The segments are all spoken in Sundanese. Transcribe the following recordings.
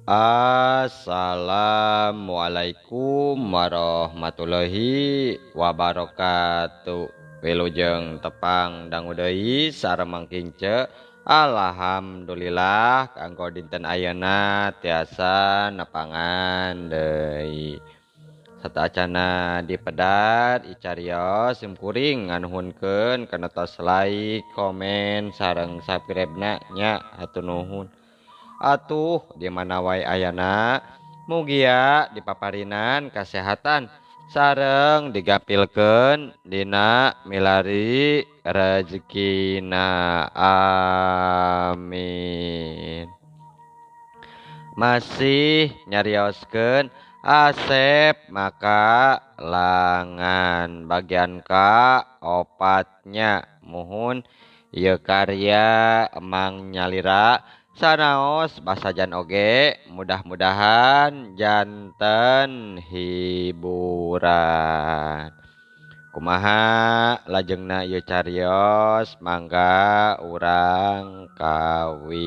Assalamualaikum warahmatullahi wabarakatuh. Wilujeng tepang dangu deui sareng kince. Alhamdulillah kanggo dinten ayeuna tiasa nepangan deui. Satacana dipedat icarios simkuring nganuhunkeun kana tos like, komen sareng subscribe-na nya hatur nuhun. Atuh di mana wae ayana mugia dipaparinan kesehatan sareng digapilkeun dina milari rezekina amin. Masih nyarioskeun Asep maka langan bagian ka opatnya muhun ieu karya emang nyalira sanaos basajan oge mudah-mudahan janten hiburan. Kumaha lajengna ieu carios mangga urang kawitan.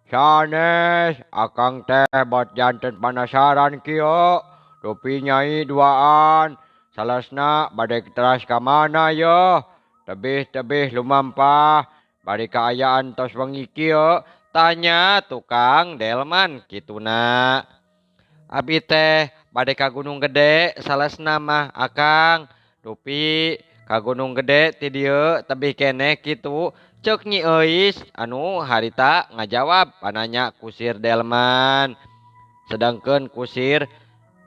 Sanes akang teh buat janten penasaran kieu. Rupi nyai duaan, salasna bade teras ka mana yo? Tebih-tebih lumampah, bari kaayaan tos wengi kieu, tanya tukang delman kituna. Abi teh bade ka Gunung Gede, salasna mah akang. Rupi ka Gunung Gede ti dieu tebih keneh kitu. Ceuk Nyi Euis anu harita ngajawab pananya kusir delman. Sedangkeun kusir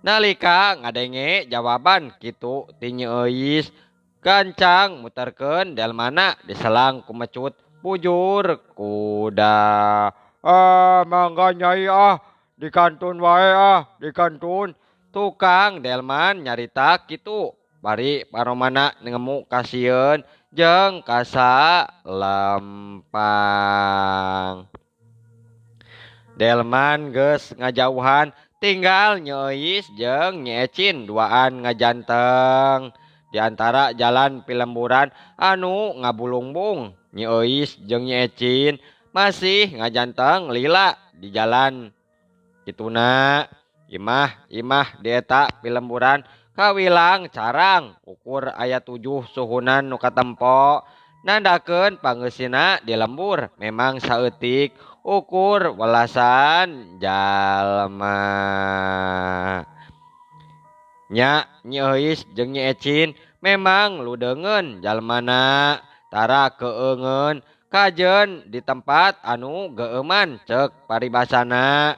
nalika ngadenge jawaban kitu ti Nyi Euis gancang muterkeun delmana diselang ku mecut bujur kuda. Mangga Nyai di kantun wae di kantun. Tukang delman nyarita kitu bari paromana ngemu kasieun jeung kasa lempang. Delman geus ngajauhan tinggal Nyi Euis jeung Nyi Ecin duaan ngajanteng di antara jalan pilemburan anu ngabulungbung. Nyi Euis jeung Nyi Ecin masih ngajanteng lila di jalan kituna. Imah di eta pilemburan kawilang carang ukur aya 7 suhunan nu katempo. Nandakeun pangeusina di lembur memang saeutik ukur welasan jalma. Nya Nyi Euis jeung Nyi Ecin memang ludeungeun jalmana tara keueungeun kajeun di tempat anu geueuman ceuk paribasana.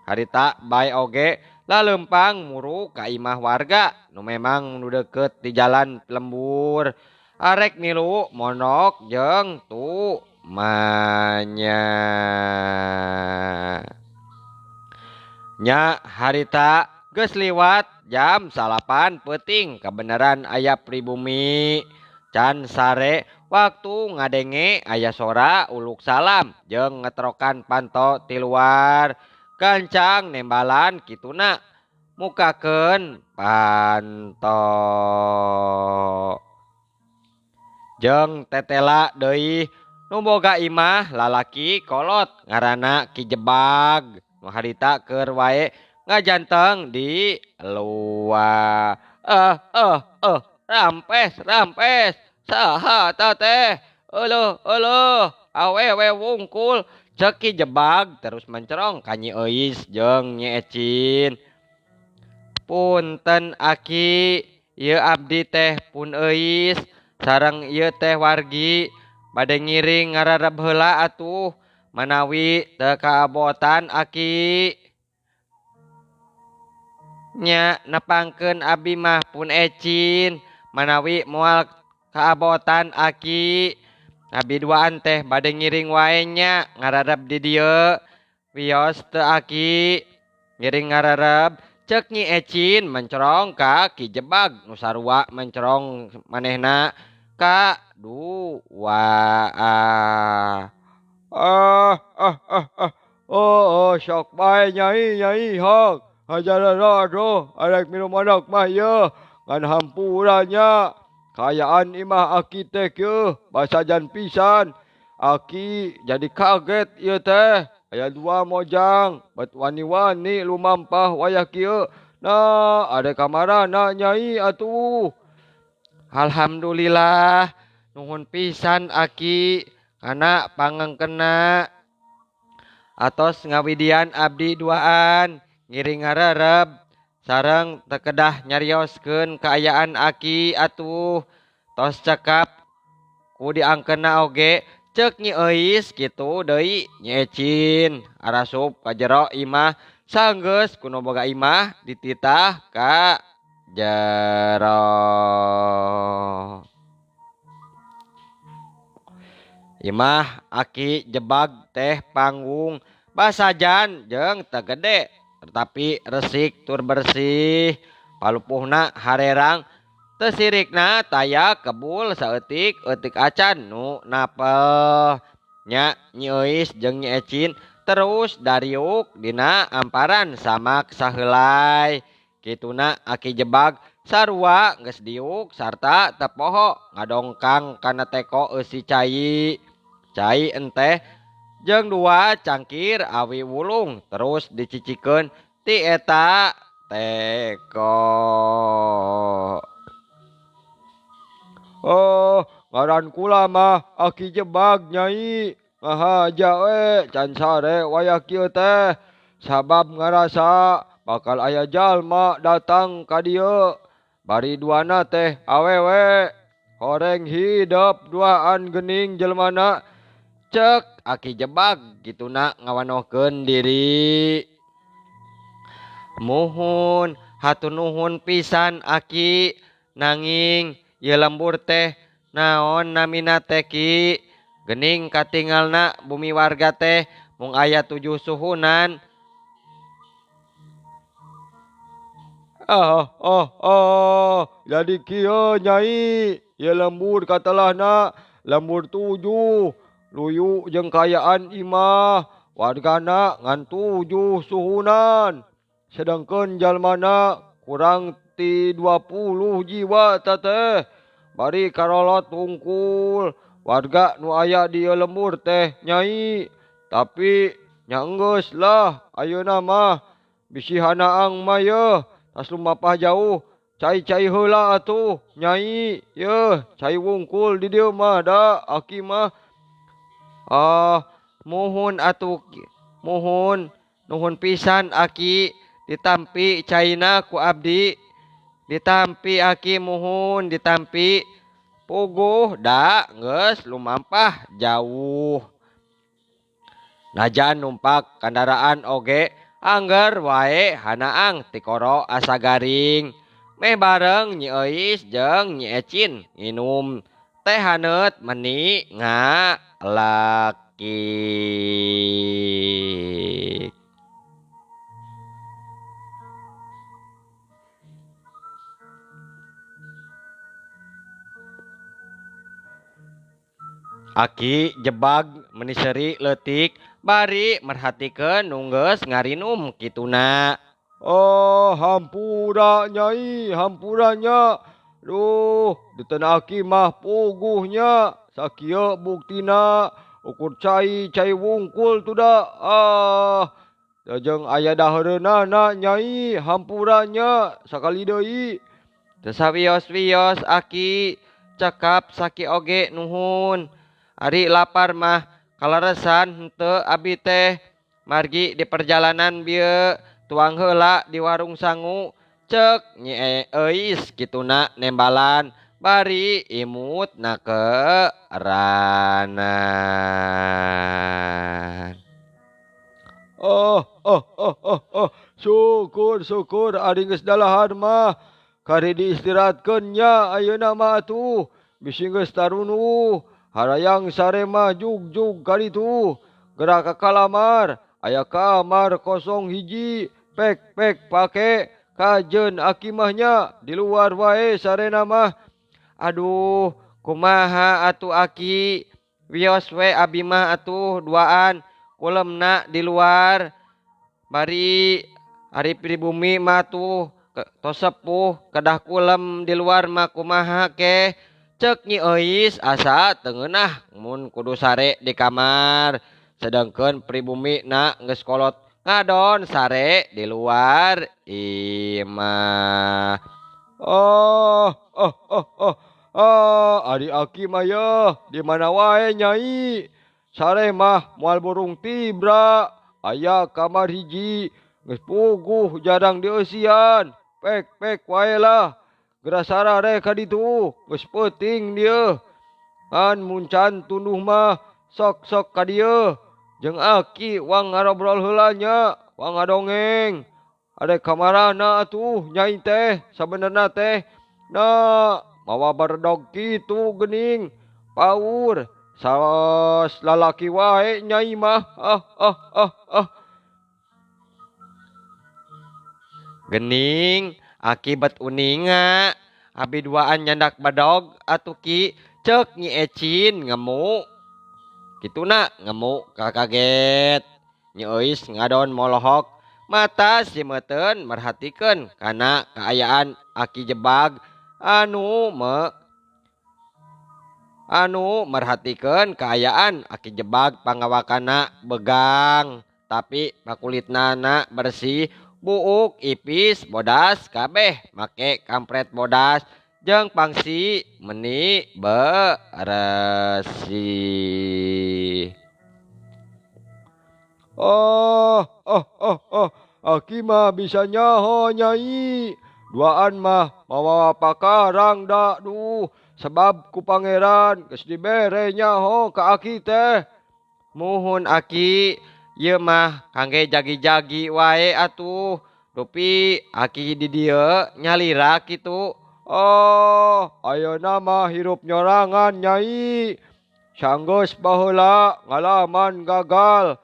Harita bae oge lalempang muru ka imah warga nu memang nu deukeut di jalan lembur. Arek milu monok jeung tu manya. Nya harita geus liwat jam 8 peuting kebenaran aya pribumi. Can sare waktu ngadenge aya sora uluk salam jeung ngetrokan panto ti luar. Gancang nembalan kituna mukakeun panto. Jeung tetela deui nu boga imah lalaki kolot ngaranna Ki Jebag. Nu harita keur wae ngajanteng di luar. Rampes. Saha ta teh? Eueuh, awewe wungkul. Ceuk Ki Jebag terus mencerong ka Nyi Euis jeung Nyi Ecin. Punten Aki, ieu abdi teh pun Euis sareng ieu teh wargi bade ngiring ngarareb heula atuh manawi teu kaabotan Aki. Nya nepangkeun abi mah pun Ecin manawi moal kaabotan Aki. Abi duaan teh bade ngiring wae nya ngarareb di dieu. Wios teu Aki ngiring ngarareb. Ceuk Nyi Ecin mencerong ka Ki Jebag nu sarua mencerong manehna ka duaan. Sok bae Nyai hok. Hajar atuh arek minum onok mah ieu ngan hampuranya. Kayaan imah aki teh kieu basajan pisan. Aki jadi kaget ieu teh. Aya 2 mojang, bet wani-wani lumampah wayah kieu. Nah, ada kamarana Nyai atuh. Alhamdulillah, nuhun pisan Aki, kana pangengkena. Atos ngawidian abdi duaan, ngiring ngarereb, sareng tekedah nyarioskeun kaayaan Aki atuh. Tos cekap ku diangkena oge, cek Nyi Euis kitu deui Nyi Ecin. Arasup ka jero imah, sanggeus kuno boga imah dititah ka jero. Imah Aki jebag teh panggung basajan jeung teu gede tetapi resik tur bersih. Palupuhna harerang teu sirikna taya kebul saeutik eutik acan nu napel. Nya Nyi Euis jeung Nyi Ecin terus dariuk dina amparan samak saheulai. Kituna Aki jebag sarua geus diuk sarta teu poho ngadongkang kana teko eusi cai. Cai enteh jeung 2 cangkir awi wulung terus dicicikeun ti eta teko. Oh, ngaran kula mah Aki jebag Nyai. Ngahaja we can sare wayah kieu teh. Sabab ngarasa bakal aya jalma datang ka dieu. Bari duana teh awewe. Horeng hidep duaan geuning jelmana. Cek Aki jebag gituna ngawanohkeun diri. Muhun, hatur nuhun pisan Aki, nanging ieu lembur teh naon namina teh Ki? Geuning katingalna bumi warga teh mung aya 7 suhunan. Jadi kieu Nyai, ieu lembur katelahna lembur 7. Luyu jeung kayaan imah wargana ngan 7 suhunan. Sedangkeun jalmana kurang ti 20 jiwa teh. Bari karolot hungkul warga nu aya di lembur teh Nyai. Tapi nya enggeus lah ayeuna mah bisi hanaang mah yeuh tas lumampah jauh. Cai-cai heula atuh Nyai. Yeuh cai wungkul di dieu mah da Aki mah. Muhun atuh muhun nuhun pisan Aki ditampi caina ku abdi. Ditampi Aki muhun ditampi puguh da geus lumampah jauh. Najan numpak kendaraan oge angger wae hanaang ti koro asa garing. Meh bareng Nyi Euis jeung Nyi Ecin nginum teh haneut meni ngalaki. Aki jebag meni seuri leutik bari merhatikeun nu geus ngarinum kituna. Oh, hampura Nyai, hampuranya. Duh, diteun Aki mah puguhnya. Sakieu buktina ukur cai wungkul tu da. Jeung aya daheureunana Nyai, hampuranya sakali deui. Teu sawios-wios Aki, cekap saki oge nuhun. Ari lapar mah kaleresan henteu abi teh margi di perjalanan bieu tuang heula di warung sangu. Cek Nyi Euis kituna nembalan bari imut na kearanan. Syukur ari geus dalahan mah kari diistirahatkeun nya ayeuna mah atuh bisi geus tarunu. Harayang sare mah jugjug kaditu. Gerak ka kalamar, aya kamar kosong hiji, pek pake kajeun Aki mah nya di luar wae sarena mah. Aduh, kumaha atuh Aki? Wios we abi mah atuh duaan kulemna di luar. Bari ari pribumi mah tuh tos sepuh kedah kulem di luar mah kumaha ke cek Nyi Euis asa teungeunah mun kudu sare di kamar sedangkeun pribumi na geus kolot ngadon sare di luar imah. Oh, oh, oh, oh. Adik Aki mah yeuh, di mana wae Nyai. Sare mah moal burung tibra. Aya kamar hiji, geus puguh jarang dieusian. Pek pek wae lah. Geura sarare ka ditu, geus peuting dieu. Kan muncan tunduh mah sok-sok ka dieu. Jeung Aki wang ngarobrol heula nya, wang ngadongeng. Ade kamarana atuh Nyai teh sabenerna teh na mawa baredog kitu geuning paur saos lalaki wae Nyai mah Gening akibat uninga abi duaan nyandak badog atuh Ki cek Nyi Ecin ngemu kituna ngemu kakaget Nyi Euis ngadon molohok mata simeteun merhatikeun kana kaayaan Aki jebag anu merhatikeun kaayaan Aki jebag pangawakana begang tapi pakulitnana bersih buuk ipis bodas kabeh make kampret bodas jeung pangsi meni bersih. Oh, Aki mah bisa nyaho Nyai. Duaan mah mawa pakarang dak duh. Sebab ku pangeran geus dibere nyaho ka Aki teh. Muhun Aki, ieu mah kangge jagi-jagi wae atuh. Dupi Aki di dieu nyalira kitu. Oh, ayeuna mah hirup nyorangan Nyai. Sanggeus baheula ngalaman gagal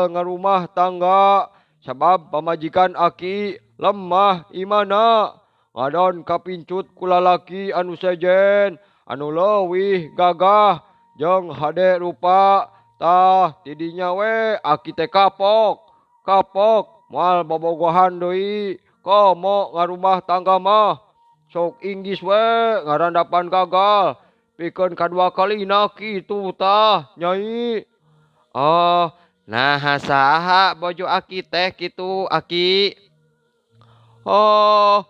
ngarumah tangga sabab pamajikan Aki lemah imana ngadon kapincut ku lalaki anu sejen anu leuwih gagah jeung hade rupa tah tidinya we Aki teh kapok moal bobogohan deui komo ngarumah tangga mah sok inggis we ngarandapan gagal pikeun kadua kalina kitu tah Nyai. Oh, nah saha bojo Aki teh kitu Aki. Oh,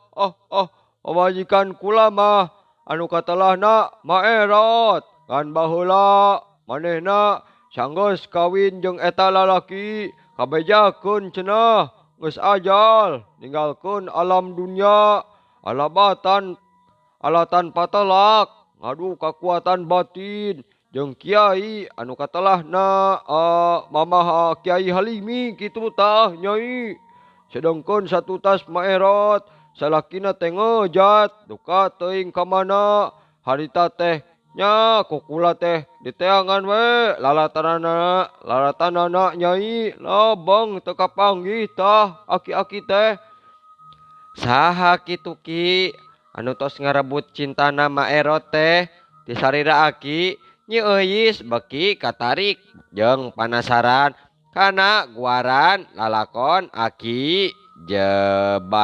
pamajikan kula mah anu katelahna Maerot kan baheula manehna sanggeus kawin jeung eta lalaki kabejakeun cenah geus ajal ninggalkeun alam dunya alatan patelak ngadu kakuatan batin jeung kiai anu katelahna Mamah Kiai Halimi kitu tah Nyai. Sedengkeun satu tas Maerot salakina teh ngejat duka teuing ka mana harita teh nya kukula teh diteangan we lalatanana Nyai lobeng teu kapanggih tah aki-aki teh. Saha kitu Ki anu tos ngarebut cintana Maerot teh ti sarira Aki. Nyi Euis beki katarik jeung panasaran kana guaran lalakon Aki jebag.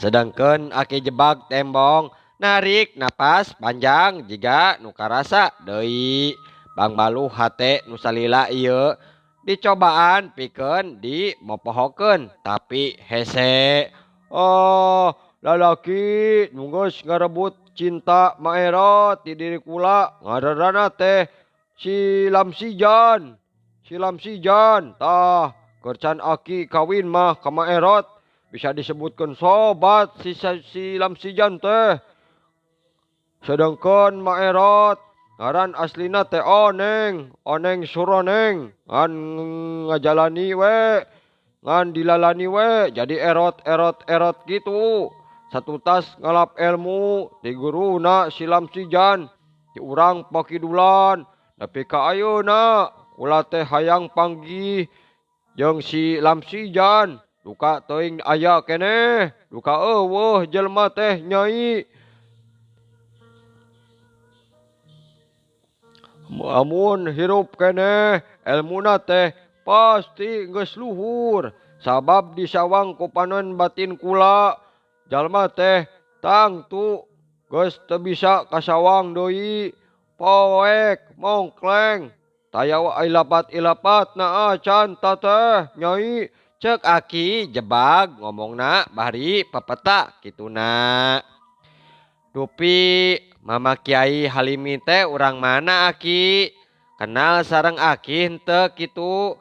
Sedangkeun Aki jebag tembong narik napas panjang jiga nu karasa deui bangbaluh hate nu salila ieu dicobaan pikeun dimopohokeun tapi hese. Oh, lalaki nu geus ngarebut cinta Maerot ti diri kula ngaranna teh si Lamsijan tah kercan Aki kawin mah ka Maerot bisa disebutkeun sobat si Lamsijan teh. Sedangkeun Maerot ngaran aslina teh Oneng Suroneng ngan ngajalani we ngan dilalani we jadi erot gitu. Satu tas ngalap ilmu di guruna si Lamsijan ti urang pakidulan tapi ka ayeuna ulah teh hayang panggih jeung si Lamsijan duka teuing aya keneh duka eueuh jelema teh Nyai. Amun hirup keneh ilmuna teh pasti geus luhur Sabab disawang ku panon batin kula. Jalma teh tangtu geus teu bisa kasawang deui. Poek mongkleng. Tayawa ilapat-ilapat na acan tateh nyai. Cek aki jebag ngomongna bari pepeta kituna. Dupi Mama Kiai Halimi teh urang mana aki? Kenal sareng aki henteu kitu?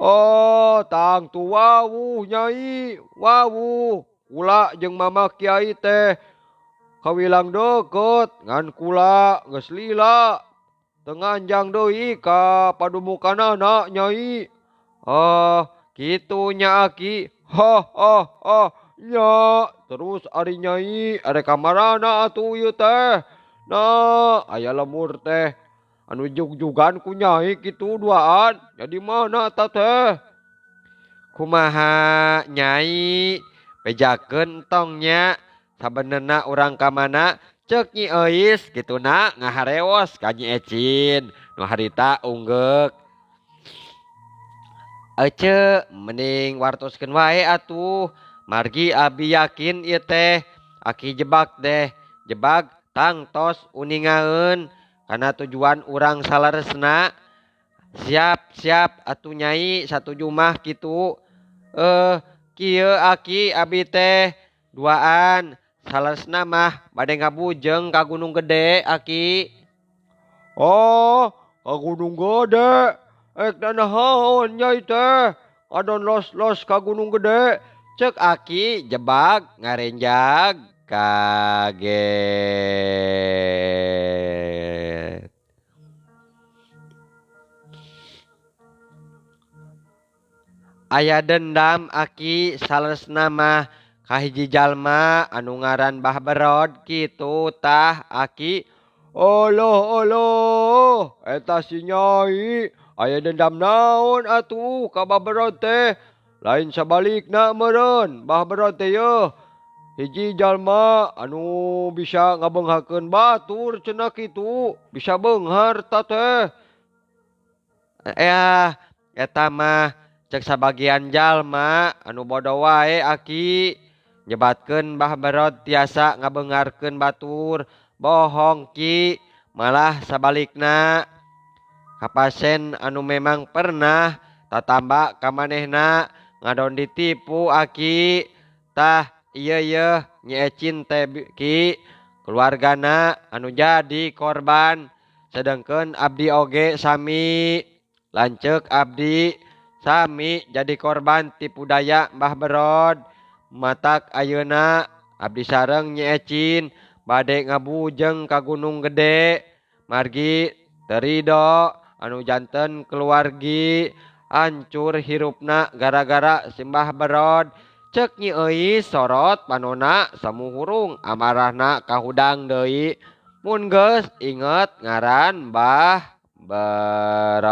Oh, tangtu wawuh nyai, wawuh. Kula jeung Mama Kiai teh kawilang deket ngan kula geus lila. Teu nganjang deui ka padumukanana nyai. Oh, kitu nya aki. Nya. Terus ari nyai are kamarana atuh ieu teh? Nah, aya lemur teh anu jug-jugan ku nyai kitu duaan. Jadi mana eta teh? Kumaha nyai? Bejakeun tongnya. Sabenerna urang ka mana? Cek Nyi Euis kituna ngahareos ka Nyi Ecin. Nu harita unggek. Ece mending wartoskeun wae atuh. Margi abi yakin ieu teh aki jebak deh. Jebak tangtos uningaeun kana tujuan urang salaresna. Siap atuh nyai satuju mah kitu. Kieu aki abi teh duaan. Salaresna mah bade ngabujeng ka Gunung Gede aki. Oh, ka Gunung Gede. Ek naon nyai teh? Adon los-los ka Gunung Gede. Cek aki jebag ngarenjag kaget. Aya dendam aki salesna mah kahiji jalma anu ngaran Bah Berod kitu tah aki. Oloh, eta si nyai. Aya dendam naon atuh ka Bah Berod teh? Lain sabalikna meureun Bah Berod teh yeuh. Hiji jalma anu bisa ngabeunghakeun batur cenah kitu. Bisa beunghar ta teh. Eta mah cek sabagian jalma anu bodoh wae aki. Nyebatkeun Bah Berod tiasa ngabeungarkeun batur. Bohong ki. Malah sabalikna. Kapasen anu memang pernah tatamba ka manehna ngadon ditipu aki. Tah ieu Nyi Ecin teh ki keluargana anu jadi korban. Sedengkeun abdi oge sami. Lanceuk abdi sami jadi korban tipu daya Mbah Berod. Matak ayeuna abdi sareng Nyi Ecin bade ngabujeng ka Gunung Gede. Margi teu ridho anu janten keluargi hancur hirupna gara-gara si Mbah Berod. Cek Nyi Euis sorot panona samuhurung amarahna kahudang deui. Mun geus inget ngaran Mbah Berod.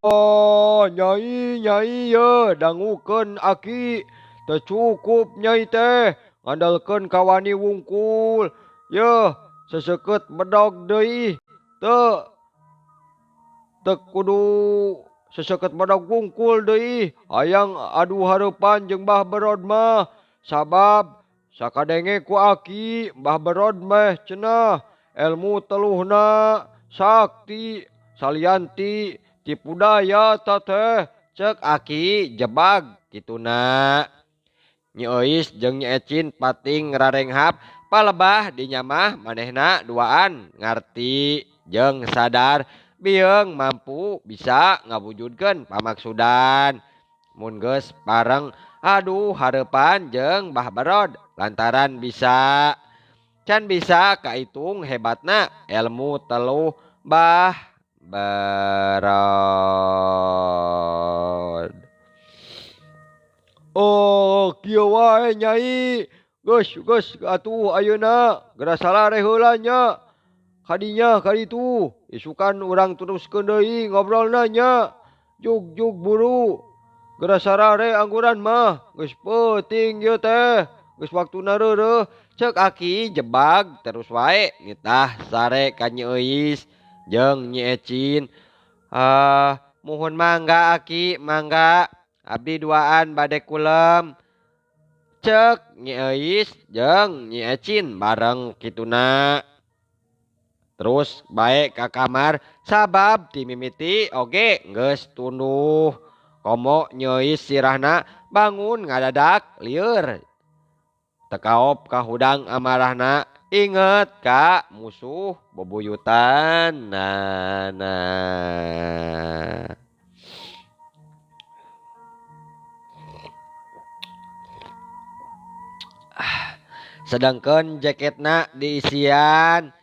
Oh, nyai ye dangukeun aki. Teu cukup nyai teh ngandalkeun kawani wungkul. Yeuh, seseukeut bedog deui. Teu kudu seseukeut bedog wungkul deui. Hayang adu hareupan jeung Mbah Berod mah. Sabab sakadenge ku aki Mbah Berod meh cenah ilmu teluhna sakti salianti tipu daya ta teh. Cek aki jebag kituna. Nyi Euis jeung Nyi Ecin pating ngararenghap palebah dinya mah manehna duaan ngarti jeung sadar bieung mampu bisa ngawujudkeun pamaksudan. Mun geus pareng adu hareupan jeung Mbah Berod lantaran bisa can bisa kaitung hebatna ilmu teluh Mbah Berod. Oh, kieu wae nyai. Geus atuh ayeuna geura salare heula nya. Kadinya kaditu isukan urang teruskeun deui ngobrolna nya. Jug buru. Geura sarare angguran mah geus peuting ieu teh. Geus waktuna reureuh. Cek aki jebag terus wae nitah sare ka Nyi Euis jeung Nyi Ecin. Muhun mangga aki mangga abdi duaan bade kulem cek Nyi Euis jeung Nyi Ecin bareng kituna. Terus baik ka kamar sabab ti mimiti oge geus tunduh komo Nyi Euis sirahna bangun ngadadak lieur tekaop ka hudang amarahna inget ka musuh bebuyutan nana. Sedangkan jaketna diisian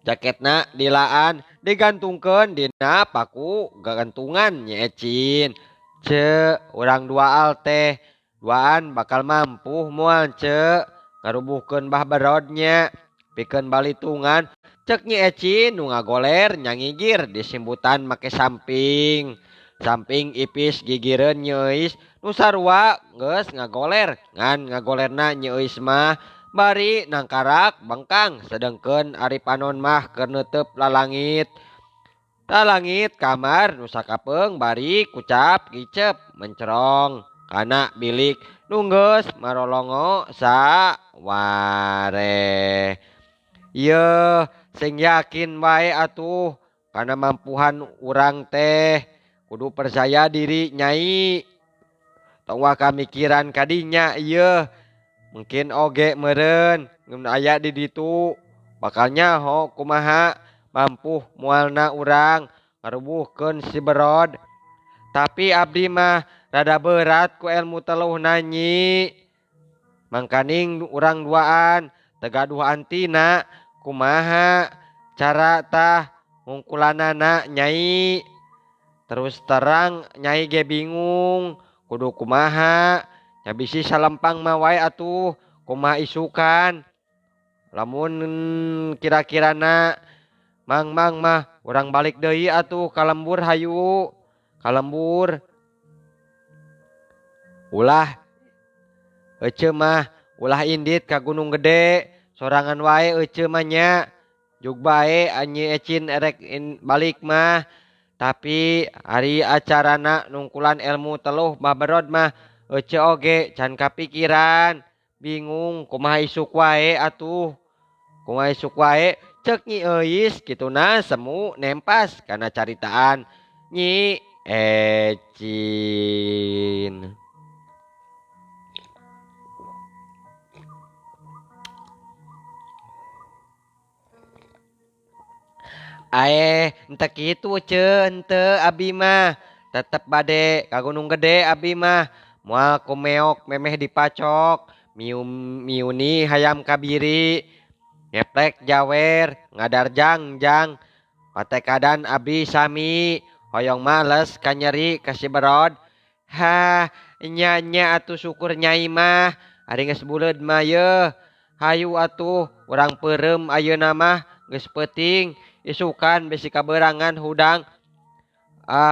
jaketna dilaan digantungkeun dina paku gagantungan Nyi Ecin. Urang duaal teh duaan bakal mampu moal ngarubuhkeun bah berodnya pikeun balitungan cek Nyi Ecin nu ngagoler nyangigir disimbutan make samping ipis gigireun Nyi Euis nu sarua geus ngagoler ngan ngagolerna Nyi Euis mah bari nangkarak bengkang sedengkeun ari panon mah keur neuteup lalangit kamar nu sakapeung bari kucap gicep mencerong kana bilik nu geus marolongo saware. Ieu sing yakin wae atuh kana mampuhan urang teh kudu percaya diri Nyai. Tong kamikiran kadinya ieu mungkin oge meureun mun aya di ditu bakal nyaho kumaha mampu moalna urang ngarubuhkeun si berod. Tapi abdi mah rada berat ku ilmu teluhna Nyi. Mangkaning urang duaan tegaduh antina kumaha cara tah ngungkulanana Nyai. Terus terang Nyai ge bingung kudu kumaha. Ya bisi salempang mah wae atuh kumaha isukan. Lamun kira-kirana mang mah urang balik deui atuh ka lembur hayu. Ka lembur. Ulah ece mah ulah indit ka Gunung Gede sorangan wae ece mah nya. Jug bae Nyi Ecin erek balik mah. Tapi hari acarana nungkulan ilmu teluh baberod mah ece oge can kapikiran bingung kumaha isuk wae atuh kumaha isuk wae cek Nyi Euis kituna semu nempas kana caritaan Nyi Ecin. Ente kitu ente abi mah tetep bade ka Gunung Gede abi mah moal kumeok memeh dipacok miuni hayam kabiri ngeplek jawer ngadar jangjang patekadan abi sami hoyong males kanyeri kasih berod nya atuh syukur Nyai mah ari geus buleud mah yeuh hayu atuh urang peureum ayeuna mah geus peuting isukan bisi kaberangan hudang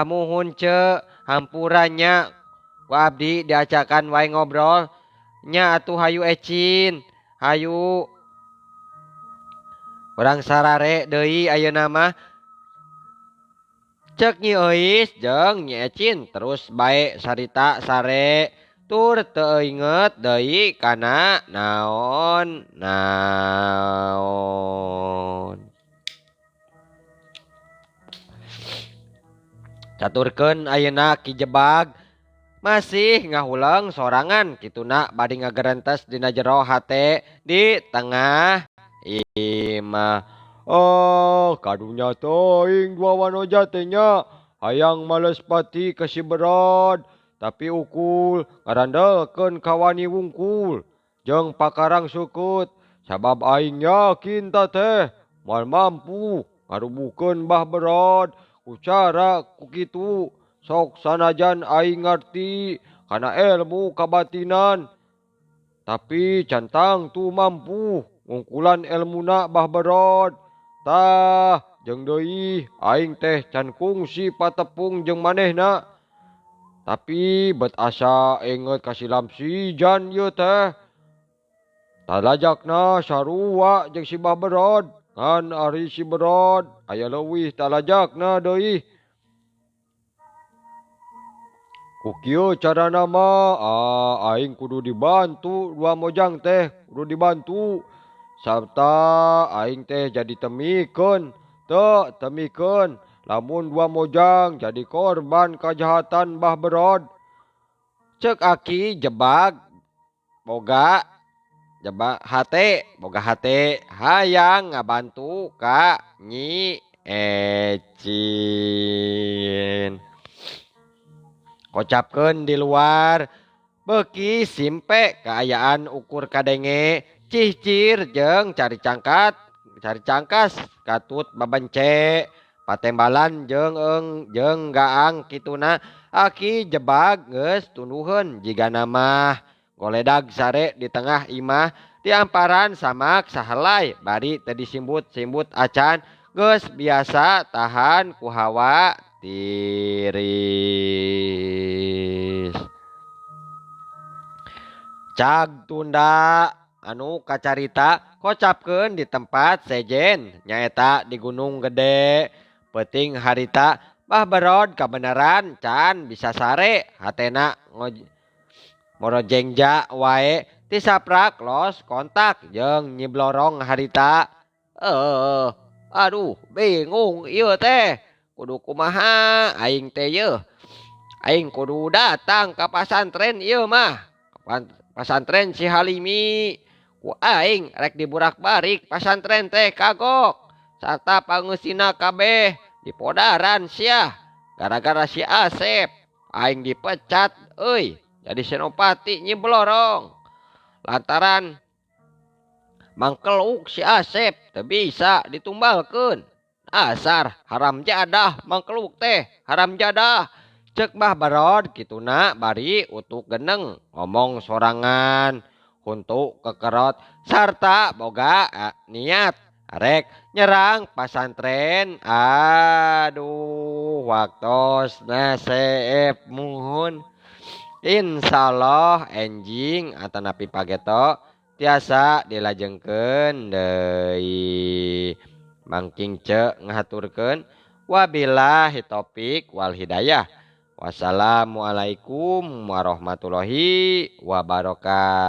muhun hampurannya ku abdi diacakan wae ngobrol nya atuh hayu Ecin hayu urang sarare deui ayeuna mah cek Nyi Euis jeung Nyi Ecin terus bae sarita sare tur teu inget deui kana naon. Caturkeun ayeuna Ki Jebag masih ngahulang sorangan kituna badi ngagerentes dina jero hate di tengah imah. Kadunya teuing dua wanoja teh nya hayang males pati ka si berod tapi ukul ngarandelkeun ka wani wungkul jeung pakarang sukut sabab aing yakin teh moal mampu ngarubuhkeun bah berod ku cara ku kitu sok sanajan aing ngarti kana ilmu kabatinan tapi cantang tu mampu ngungkulan ilmuna bah berod tah jeung deui aing teh can kungsi patepung jeung manehna tapi bet asa inget kasilam sijan ieu teh talajakna sarua jeung si bah berod ngan ari si berod aya leuwih talajakna deui. Kukieu carana mah aing kudu dibantu dua mojang teh kudu dibantu sarta aing teh jadi temikeun temikeun lamun dua mojang jadi korban kejahatan Mbah Berod. Cek aki jebag boga boga hate hayang ngabantu ka Nyi Ecin. Kocapkeun di luar beuki simpe keayaan ukur kadenge cicir jeung cari cangkas katut babence patembalan jeung gaang kituna aki jebag geus tunduheun jiga nama goledag sare di tengah imah di amparan samak sahelai bari teu disimbut-simbut acan geus biasa tahan ku hawa tiris. Cag tunda anu kacarita kocapkeun di tempat sejen nyaeta di Gunung Gede. Peuting harita Mbah Berod kabeneran can bisa sare hatena morojengja wae tisaprak los kontak jeung Nyi Blorong harita. Aduh bingung ieu teh kudu kumaha aing teh yeuh. Aing kudu datang ka pasantren ieu mah. Pasantren si Halimi ku aing rek diburak-barik pasantren teh kagok sarta pangeusina kabeh dipodaran sia gara-gara si Asep aing dipecat euy jadi senopati Nyi Blorong lantaran mangkeluk si Asep teu bisa ditumbalkeun. Asar haram jadah mangkeluk teh haram jadah. Cek Mbah Berod kituna bari utuk geneng ngomong sorangan huntu kekerot sarta boga niat rek nyerang pasantren. Aduh waktosna seep muhun. Insyaallah enjing atanapi pageto tiasa dilajengkeun deui. Mangking cek ngahaturkeun wabillahi taufik wal hidayah. Wassalamualaikum warahmatullahi wabarakatuh.